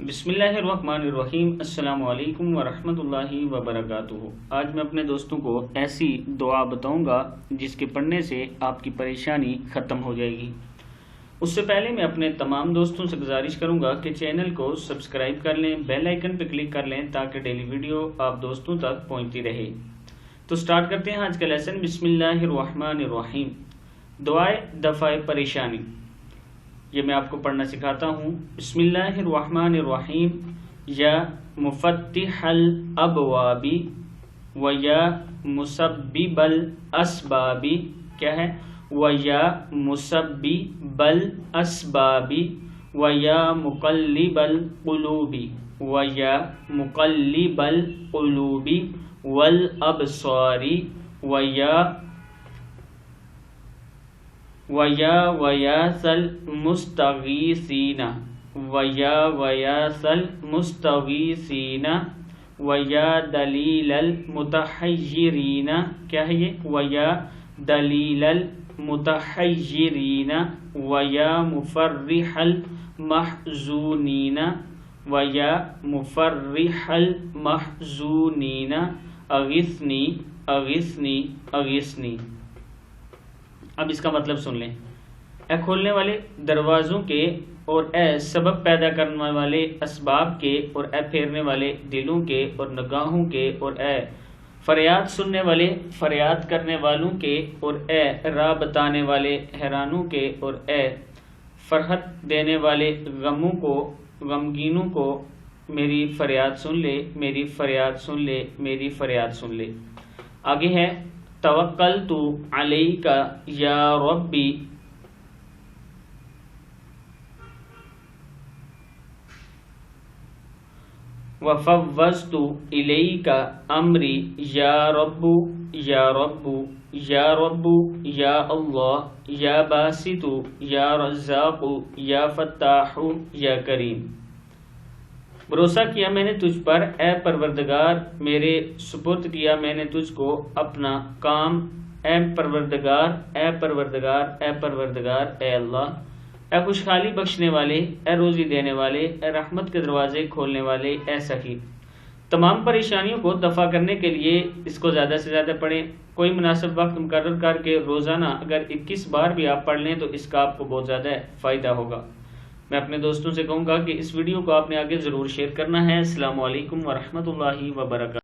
बिस्मिल्लाहिर्रहमानिर्रहीम। अस्सलाम वालेकुम वरहमतुल्लाहि वबरकातुहू। आज मैं अपने दोस्तों को ऐसी दुआ बताऊंगा जिसके पढ़ने से आपकी परेशानी ख़त्म हो जाएगी। उससे पहले मैं अपने तमाम दोस्तों से गुजारिश करूंगा कि चैनल को सब्सक्राइब कर लें, बेल आइकन पर क्लिक कर लें ताकि डेली वीडियो आप दोस्तों तक पहुँचती रहे। तो स्टार्ट करते हैं आज का लेसन। बिस्मिल्लाहिर्रहमानिर्रहीम। दुआए दफ़ाए परेशानी, ये मैं आपको पढ़ना सिखाता हूँ। बिस्मिल्लाहिर्रहमानिर्रहीम। या मुफत्तिहल अबवाबी व या मुसब्बिबल अस्बाबी। क्या है? व या मुसब्बिबल अस्बाबी व या मुक़ल्लिबल क़ुलूबी व या मुक़ल्लिबल क़ुलूबी वल अबसारी वयासल मुस्तगीसीना वयासल मुस्तगीसीना वया दलीलल मुतहय्यिरीना। क्या है ये? वया दलीलल मुतहय्यिरीना वया मुफर्रिहल महजूनीना वया मुफर्रिहल महजूनीना अगिस्नी अगिस्नी अगिस्नी। अब इसका मतलब सुन लें। ए खोलने वाले दरवाज़ों के और ए सबब पैदा करने वाले असबाब के और ए फेरने वाले दिलों के और निगाहों के और ए फरियाद सुनने वाले फरियाद करने वालों के और ए राह बताने वाले हैरानों के और ए फरहत देने वाले गमों को गमगीनों को मेरी फरियाद सुन ले, मेरी फरियाद सुन ले, मेरी फरियाद सुन ले। आगे है तवक्कलतु अलैका या रब्बी वफ़व्वज़तु इलैका अमरी या रब्बु या रब्बु या रब्बु या अल्लाह या बासितु या रज़्ज़ाक़ु या फ़त्ताहु या करीम। भरोसा किया मैंने तुझ पर ए परवरदिगार, मेरे सुपुर्द किया मैंने तुझको अपना काम। ए परवरदिगार, ए परवरदिगार, ए परवरदिगार, ए अल्लाह, ए खुशहाली बख्शने वाले, ए रोज़ी देने वाले, ए रहमत के दरवाजे खोलने वाले, ए सखी। तमाम परेशानियों को दफ़ा करने के लिए इसको ज़्यादा से ज़्यादा पढ़ें। कोई मुनासिब वक्त मुकर्रर करके रोज़ाना अगर 21 बार भी आप पढ़ लें तो इसका आपको बहुत ज़्यादा फ़ायदा होगा। मैं अपने दोस्तों से कहूँगा कि इस वीडियो को आपने आगे ज़रूर शेयर करना है। अस्सलामु अलैकुम वरहमतुल्लाहि वबरकातुहू।